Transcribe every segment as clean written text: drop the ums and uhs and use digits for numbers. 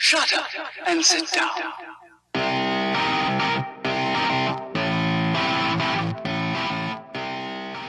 Shut up and sit down.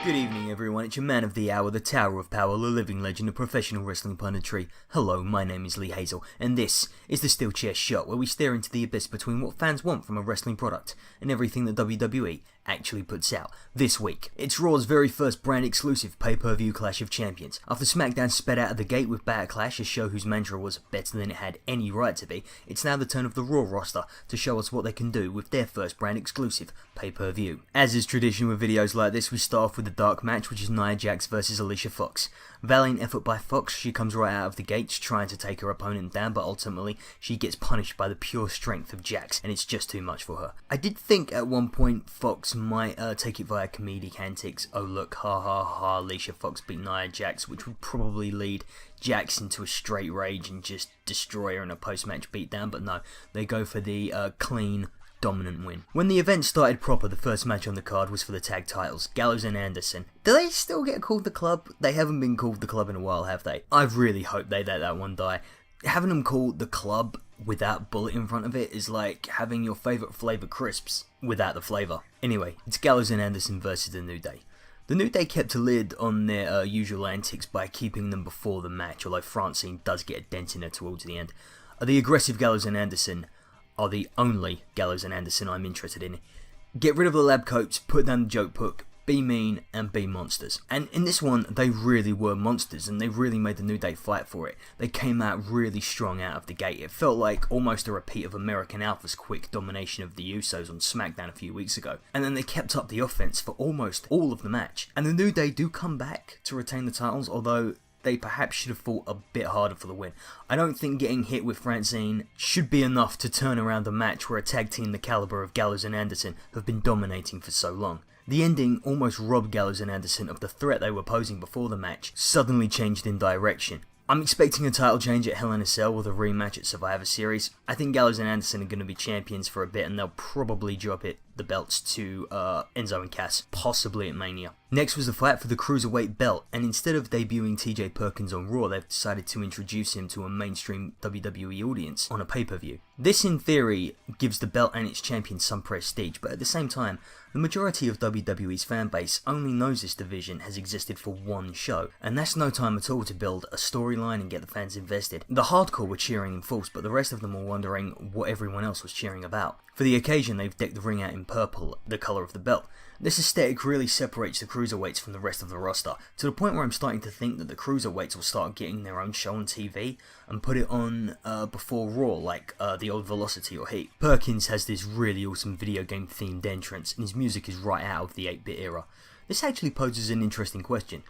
Good evening everyone, it's your man of the hour, the Tower of Power, the living legend of professional wrestling punditry. Hello, my name is Lee Hazel, and this is the SteelChair Show, where we stare into the abyss between what fans want from a wrestling product and everything that WWE actually puts out. This week, it's Raw's very first brand exclusive pay-per-view Clash of Champions. After Samckdown sped out of the gate with Backlash, a show whose mantra was better than it had any right to be, it's now the turn of the Raw roster to show us what they can do with their first brand exclusive pay-per-view. As is tradition with videos like this, we start off with the dark match, which is Nia Jax versus Alicia Fox. Valiant effort by Fox, she comes right out of the gates trying to take her opponent down, but ultimately she gets punished by the pure strength of Jax, and it's just too much for her. I did think at one point Fox might take it via comedic antics. Oh look, ha ha ha, Alicia Fox beat Nia Jax, which would probably lead Jax into a straight rage and just destroy her in a post-match beatdown, but no, they go for the clean, dominant win. When the event started proper, the first match on the card was for the tag titles, Gallows and Anderson. Do they still get called the Club? They haven't been called the Club in a while, have they? I really hope they let that one die. Having them called the Club without bullet in front of it is like having your favourite flavour crisps without the flavour. Anyway, it's Gallows and Anderson versus the New Day. The New Day kept a lid on their usual antics by keeping them before the match, although Francine does get a dent in her towards the end. The aggressive Gallows and Anderson are the only Gallows and Anderson I'm interested in. Get rid of the lab coats, put down the joke book, be mean and be monsters. And in this one, they really were monsters and they really made the New Day fight for it. They came out really strong out of the gate. It felt like almost a repeat of American Alpha's quick domination of the Usos on SmackDown a few weeks ago. And then they kept up the offense for almost all of the match. And the New Day do come back to retain the titles, although they perhaps should have fought a bit harder for the win. I don't think getting hit with Francine should be enough to turn around a match where a tag team the caliber of Gallows and Anderson have been dominating for so long. The ending almost robbed Gallows and Anderson of the threat they were posing before the match, suddenly changed in direction. I'm expecting a title change at Hell in a Cell with a rematch at Survivor Series. I think Gallows and Anderson are going to be champions for a bit and they'll probably drop the belts to Enzo and Cass, possibly at Mania. Next was the fight for the Cruiserweight belt, and instead of debuting TJ Perkins on Raw, they've decided to introduce him to a mainstream WWE audience on a pay-per-view. This in theory gives the belt and its champion some prestige, but at the same time, the majority of WWE's fan base only knows this division has existed for one show, and that's no time at all to build a storyline and get the fans invested. The hardcore were cheering in force, but the rest of them were wondering what everyone else was cheering about. For the occasion, they've decked the ring out in purple, the colour of the belt. This aesthetic really separates the Cruiserweights from the rest of the roster, to the point where I'm starting to think that the Cruiserweights will start getting their own show on TV and put it on before Raw, like the old Velocity or Heat. Perkins has this really awesome video game themed entrance, and his music is right out of the 8-bit era. This actually poses an interesting question.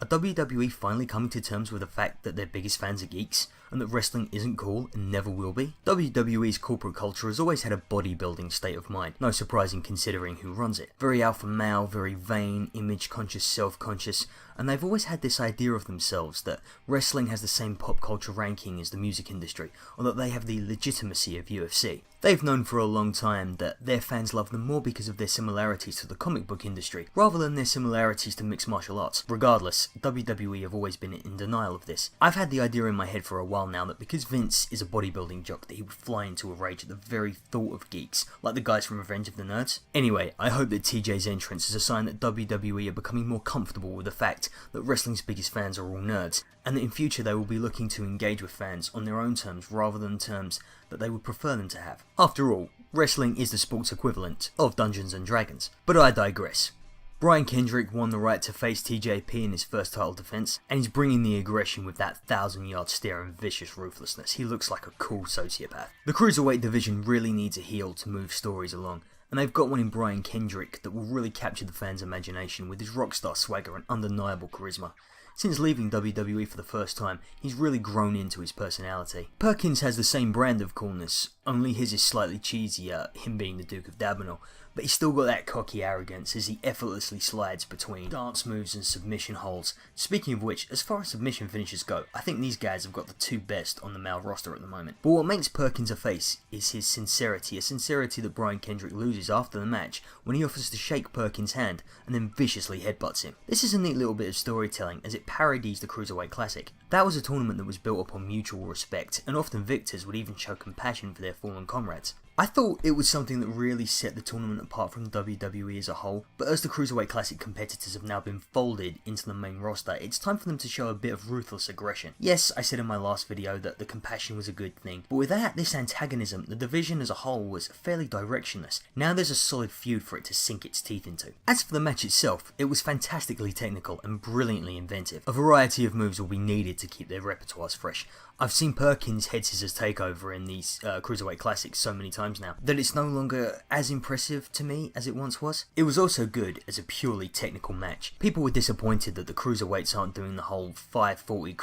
Are WWE finally coming to terms with the fact that their biggest fans are geeks, and that wrestling isn't cool and never will be? WWE's corporate culture has always had a bodybuilding state of mind, no surprising considering who runs it. Very alpha male, very vain, image conscious, self-conscious, and they've always had this idea of themselves that wrestling has the same pop culture ranking as the music industry, or that they have the legitimacy of UFC. They've known for a long time that their fans love them more because of their similarities to the comic book industry, rather than their similarities to mixed martial arts. Regardless, WWE have always been in denial of this. I've had the idea in my head for a while now that because Vince is a bodybuilding jock that he would fly into a rage at the very thought of geeks, like the guys from Revenge of the Nerds. Anyway, I hope that TJ's entrance is a sign that WWE are becoming more comfortable with the fact that wrestling's biggest fans are all nerds, and that in future they will be looking to engage with fans on their own terms rather than terms that they would prefer them to have. After all, wrestling is the sports equivalent of Dungeons and Dragons. But I digress. Brian Kendrick won the right to face TJP in his first title defense, and he's bringing the aggression with that 1,000-yard stare and vicious ruthlessness. He looks like a cool sociopath. The Cruiserweight division really needs a heel to move stories along, and they've got one in Brian Kendrick that will really capture the fans' imagination with his rockstar swagger and undeniable charisma. Since leaving WWE for the first time, he's really grown into his personality. Perkins has the same brand of coolness, only his is slightly cheesier, him being the Duke of Davenport, but he's still got that cocky arrogance as he effortlessly slides between dance moves and submission holds. Speaking of which, as far as submission finishes go, I think these guys have got the two best on the male roster at the moment. But what makes Perkins a face is his sincerity, a sincerity that Brian Kendrick loses after the match when he offers to shake Perkins' hand and then viciously headbutts him. This is a neat little bit of storytelling as it parodies the Cruiserweight Classic. That was a tournament that was built upon mutual respect, and often victors would even show compassion for their fallen comrades. I thought it was something that really set the tournament apart from WWE as a whole, but as the Cruiserweight Classic competitors have now been folded into the main roster, it's time for them to show a bit of ruthless aggression. Yes, I said in my last video that the compassion was a good thing, but without this antagonism, the division as a whole was fairly directionless. Now there's a solid feud for it to sink its teeth into. As for the match itself, it was fantastically technical and brilliantly inventive. A variety of moves will be needed to keep their repertoires fresh. I've seen Perkins head scissors takeover in these Cruiserweight Classics so many times now that it's no longer as impressive to me as it once was. It was also good as a purely technical match. People were disappointed that the Cruiserweights aren't doing the whole 540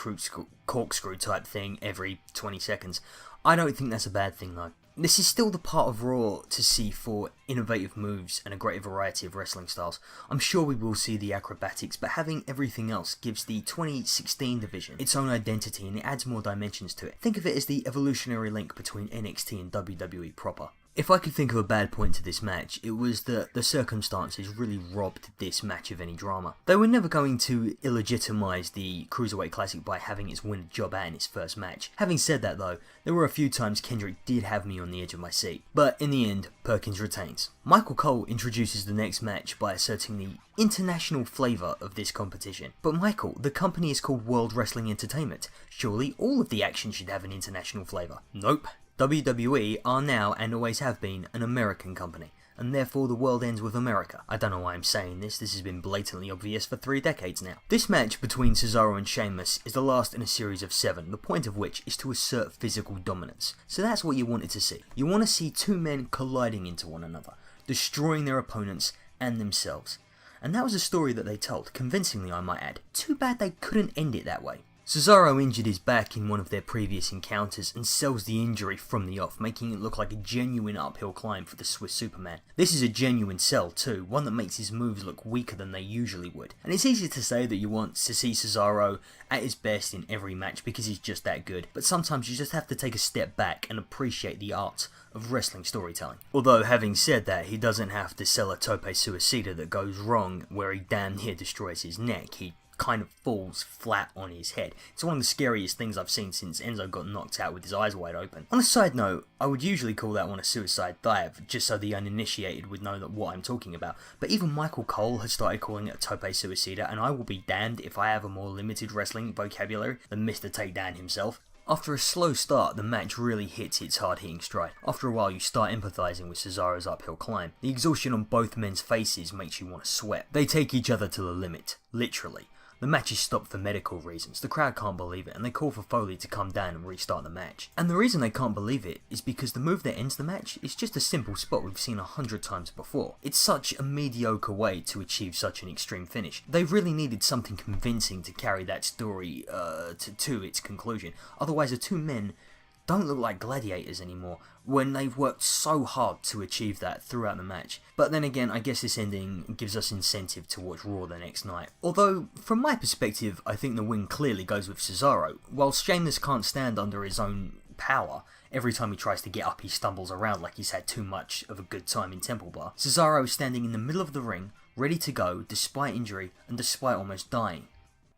corkscrew type thing every 20 seconds. I don't think that's a bad thing though. This is still the part of Raw to see for innovative moves and a great variety of wrestling styles. I'm sure we will see the acrobatics, but having everything else gives the 2016 division its own identity and it adds more dimensions to it. Think of it as the evolutionary link between NXT and WWE proper. If I could think of a bad point to this match, it was that the circumstances really robbed this match of any drama. They were never going to illegitimize the Cruiserweight Classic by having its winner job out in its first match. Having said that though, there were a few times Kendrick did have me on the edge of my seat. But in the end, Perkins retains. Michael Cole introduces the next match by asserting the international flavour of this competition. But Michael, the company is called World Wrestling Entertainment. Surely all of the action should have an international flavour. Nope. WWE are now, and always have been, an American company, and therefore the world ends with America. I don't know why I'm saying this has been blatantly obvious for 3 decades now. This match between Cesaro and Sheamus is the last in a series of 7, the point of which is to assert physical dominance. So that's what you wanted to see. You want to see two men colliding into one another, destroying their opponents and themselves. And that was a story that they told, convincingly I might add. Too bad they couldn't end it that way. Cesaro injured his back in one of their previous encounters and sells the injury from the off, making it look like a genuine uphill climb for the Swiss Superman. This is a genuine sell too, one that makes his moves look weaker than they usually would. And it's easy to say that you want to see Cesaro at his best in every match because he's just that good, but sometimes you just have to take a step back and appreciate the art of wrestling storytelling. Although having said that, he doesn't have to sell a tope suicida that goes wrong where he damn near destroys his neck. He kind of falls flat on his head. It's one of the scariest things I've seen since Enzo got knocked out with his eyes wide open. On a side note, I would usually call that one a suicide dive, just so the uninitiated would know that what I'm talking about. But even Michael Cole has started calling it a tope suicida, and I will be damned if I have a more limited wrestling vocabulary than Mr. Takedown himself. After a slow start, the match really hits its hard-hitting stride. After a while, you start empathizing with Cesaro's uphill climb. The exhaustion on both men's faces makes you want to sweat. They take each other to the limit, literally. The match is stopped for medical reasons, the crowd can't believe it, and they call for Foley to come down and restart the match. And the reason they can't believe it is because the move that ends the match is just a simple spot we've seen 100 times before. It's such a mediocre way to achieve such an extreme finish. They really needed something convincing to carry that story to its conclusion, otherwise the two men don't look like gladiators anymore when they've worked so hard to achieve that throughout the match. But then again, I guess this ending gives us incentive to watch Raw the next night. Although, from my perspective, I think the win clearly goes with Cesaro. While Sheamus can't stand under his own power, every time he tries to get up he stumbles around like he's had too much of a good time in Temple Bar. Cesaro is standing in the middle of the ring, ready to go, despite injury and despite almost dying.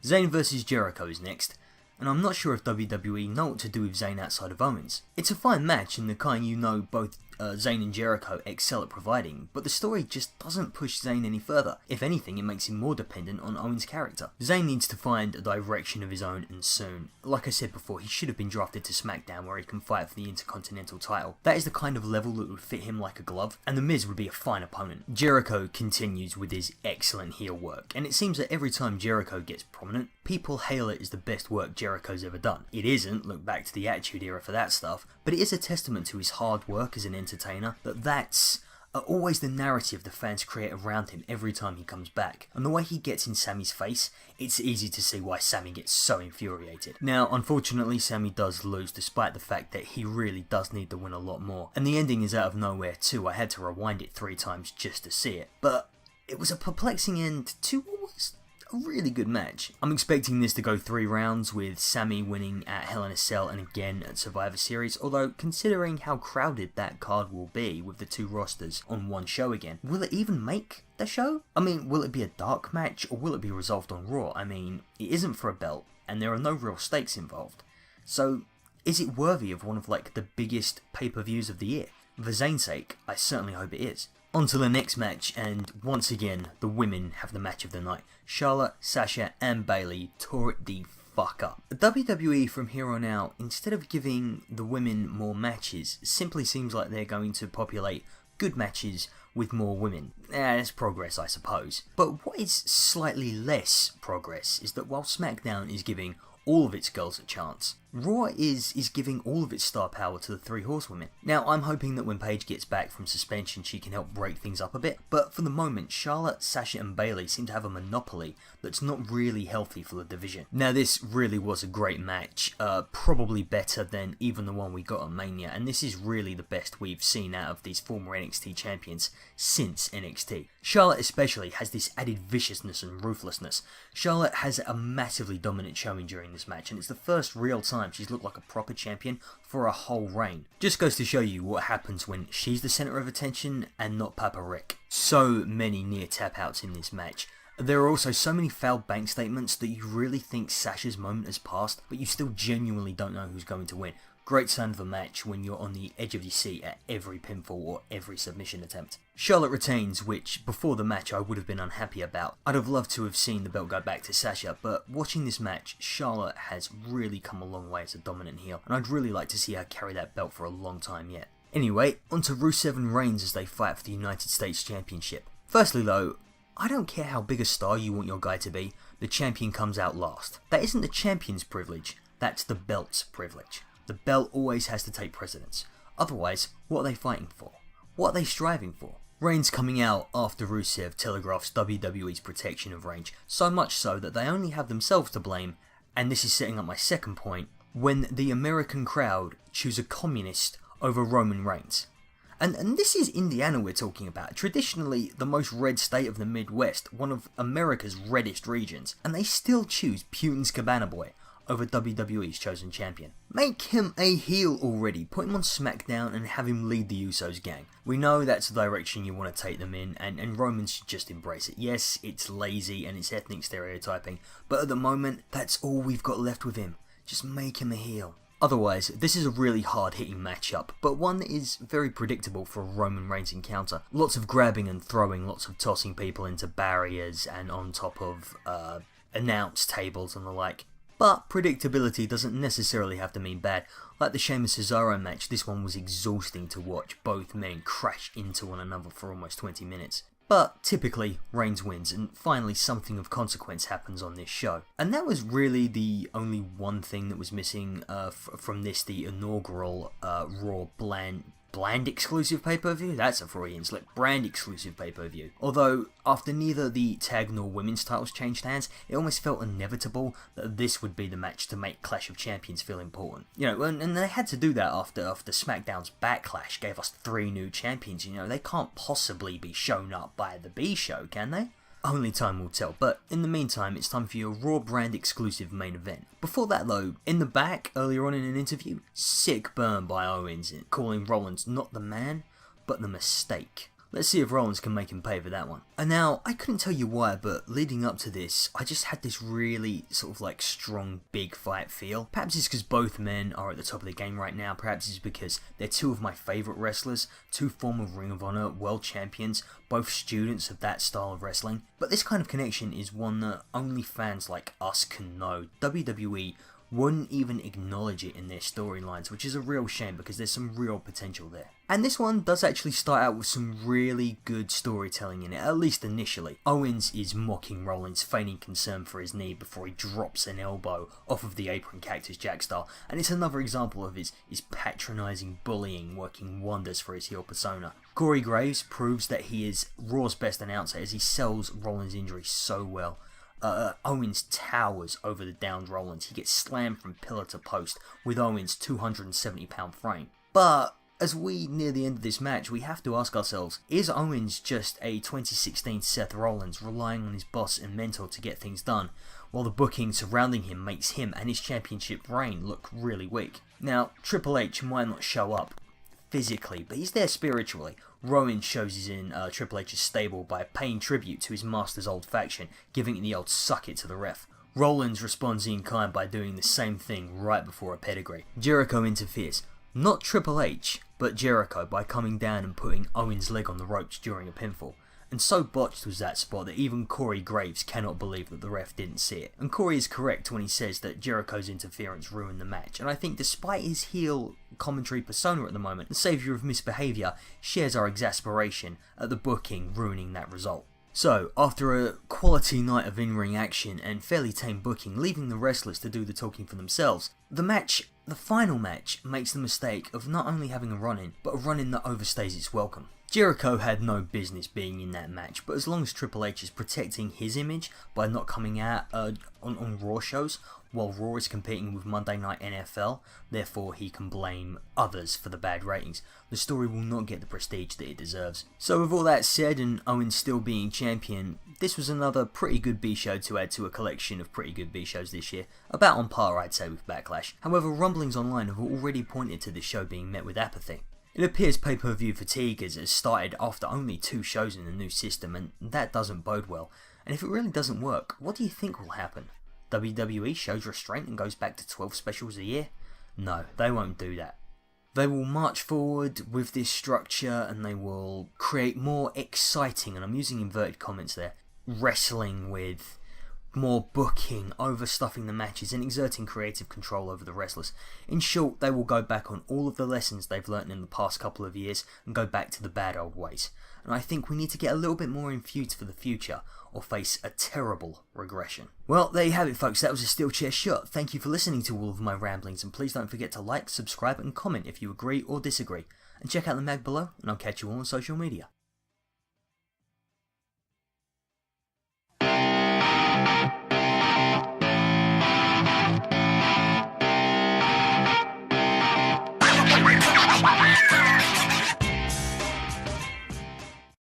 Zayn vs Jericho is next, and I'm not sure if WWE know what to do with Zayn outside of Owens. It's a fine match and the kind you know both Zayn and Jericho excel at providing, but the story just doesn't push Zayn any further. If anything, it makes him more dependent on Owens' character. Zayn needs to find a direction of his own, and soon. Like I said before, he should have been drafted to SmackDown where he can fight for the Intercontinental title. That is the kind of level that would fit him like a glove, and The Miz would be a fine opponent. Jericho continues with his excellent heel work, and it seems that every time Jericho gets prominent, people hail it as the best work Jericho's ever done. It isn't, look back to the Attitude Era for that stuff, but it is a testament to his hard work as an entertainer that's are always the narrative the fans create around him every time he comes back, and the way he gets in Sammy's face, it's easy to see why Sammy gets so infuriated. Now, unfortunately, Sammy does lose despite the fact that he really does need the win a lot more, and the ending is out of nowhere too. I had to rewind it 3 times just to see it, but it was a perplexing end to what was a really good match. I'm expecting this to go 3 rounds, with Sammy winning at Hell in a Cell and again at Survivor Series, although considering how crowded that card will be with the 2 rosters on one show again, will it even make the show? I mean, will it be a dark match or will it be resolved on Raw? I mean, it isn't for a belt and there are no real stakes involved. So, is it worthy of one of like the biggest pay-per-views of the year? For Zayn's sake, I certainly hope it is. On to the next match, and once again, the women have the match of the night. Charlotte, Sasha, and Bayley tore it the fuck up. WWE from here on out, instead of giving the women more matches, simply seems like they're going to populate good matches with more women. That's progress, I suppose. But what is slightly less progress is that while SmackDown is giving all of its girls a chance, Raw is giving all of its star power to the 3 horsewomen. Now, I'm hoping that when Paige gets back from suspension she can help break things up a bit, but for the moment, Charlotte, Sasha and Bayley seem to have a monopoly that's not really healthy for the division. Now, this really was a great match, probably better than even the one we got on Mania, and this is really the best we've seen out of these former NXT champions since NXT. Charlotte especially has this added viciousness and ruthlessness. Charlotte has a massively dominant showing during this match, and it's the first real time she's looked like a proper champion for a whole reign. Just goes to show you what happens when she's the centre of attention and not Papa Rick. So many near tap outs in this match. There are also so many failed bank statements that you really think Sasha's moment has passed, but you still genuinely don't know who's going to win. Great sign of a match when you're on the edge of your seat at every pinfall or every submission attempt. Charlotte retains, which before the match I would have been unhappy about. I'd have loved to have seen the belt go back to Sasha, but watching this match, Charlotte has really come a long way as a dominant heel, and I'd really like to see her carry that belt for a long time yet. Anyway, onto Rusev and Reigns as they fight for the United States Championship. Firstly though, I don't care how big a star you want your guy to be, the champion comes out last. That isn't the champion's privilege, that's the belt's privilege. The belt always has to take precedence. Otherwise, what are they fighting for? What are they striving for? Reigns coming out after Rusev telegraphs WWE's protection of Reigns, so much so that they only have themselves to blame, and this is setting up my second point, when the American crowd choose a communist over Roman Reigns. And this is Indiana we're talking about, traditionally the most red state of the Midwest, one of America's reddest regions, and they still choose Putin's Cabana Boy over WWE's chosen champion. Make him a heel already, put him on SmackDown and have him lead the Usos gang. We know that's the direction you want to take them in, and Roman should just embrace it. Yes, it's lazy and it's ethnic stereotyping, but at the moment, that's all we've got left with him. Just make him a heel. Otherwise, this is a really hard-hitting matchup, but one that is very predictable for a Roman Reigns encounter. Lots of grabbing and throwing, lots of tossing people into barriers and on top of announce tables and the like. But predictability doesn't necessarily have to mean bad. Like the Sheamus Cesaro match, this one was exhausting to watch both men crash into one another for almost 20 minutes. But typically, Reigns wins, and finally something of consequence happens on this show. And that was really the only one thing that was missing from this, the inaugural Raw Bland exclusive pay-per-view? That's a Freudian slip. Brand exclusive pay-per-view. Although, after neither the tag nor women's titles changed hands, it almost felt inevitable that this would be the match to make Clash of Champions feel important. You know, and they had to do that after SmackDown's Backlash gave us 3 new champions. You know, they can't possibly be shown up by the B show, can they? Only time will tell, but in the meantime, it's time for your Raw brand exclusive main event. Before that though, in the back, earlier on in an interview, sick burn by Owens calling Rollins not the man, but the mistake. Let's see if Rollins can make him pay for that one. And now, I couldn't tell you why, but leading up to this, I just had this really sort of like strong big fight feel. Perhaps it's because both men are at the top of the game right now, perhaps it's because they're 2 of my favourite wrestlers, 2 former Ring of Honor world champions, both students of that style of wrestling. But this kind of connection is one that only fans like us can know. WWE wouldn't even acknowledge it in their storylines, which is a real shame because there's some real potential there. And this one does actually start out with some really good storytelling in it, at least initially. Owens is mocking Rollins, feigning concern for his knee before he drops an elbow off of the apron Cactus Jack style, and it's another example of his patronising bullying working wonders for his heel persona. Corey Graves proves that he is Raw's best announcer as he sells Rollins' injury so well. Owens towers over the downed Rollins. He gets slammed from pillar to post with Owens' 270-pound frame. But as we near the end of this match, we have to ask ourselves, is Owens just a 2016 Seth Rollins relying on his boss and mentor to get things done, while the booking surrounding him makes him and his championship reign look really weak? Now, Triple H might not show up physically, but he's there spiritually. Rowan shows he's in Triple H's stable by paying tribute to his master's old faction, giving it the old suck it to the ref. Rollins responds in kind by doing the same thing right before a pedigree. Jericho interferes. Not Triple H, but Jericho by coming down and putting Owens' leg on the ropes during a pinfall. And so botched was that spot that even Corey Graves cannot believe that the ref didn't see it. And Corey is correct when he says that Jericho's interference ruined the match. And I think despite his heel commentary persona at the moment, the saviour of misbehaviour shares our exasperation at the booking ruining that result. So, after a quality night of in-ring action and fairly tame booking, leaving the wrestlers to do the talking for themselves, the final match makes the mistake of not only having a run-in, but a run-in that overstays its welcome. Jericho had no business being in that match, but as long as Triple H is protecting his image by not coming out on Raw shows, while Raw is competing with Monday Night NFL, therefore he can blame others for the bad ratings, the story will not get the prestige that it deserves. So with all that said, and Owens still being champion, this was another pretty good B-show to add to a collection of pretty good B-shows this year, about on par I'd say with Backlash. However, rumblings online have already pointed to this show being met with apathy. It appears pay-per-view fatigue has started after only 2 shows in the new system, and that doesn't bode well. And if it really doesn't work, what do you think will happen? WWE shows restraint and goes back to 12 specials a year? No, they won't do that. They will march forward with this structure and they will create more exciting, and I'm using inverted comments there, wrestling with more booking, overstuffing the matches and exerting creative control over the wrestlers. In short, they will go back on all of the lessons they've learnt in the past couple of years and go back to the bad old ways. And I think we need to get a little bit more infused for the future or face a terrible regression. Well, there you have it folks, that was a SteelChair shot. Thank you for listening to all of my ramblings, and please don't forget to like, subscribe and comment if you agree or disagree. And check out the mag below, and I'll catch you all on social media.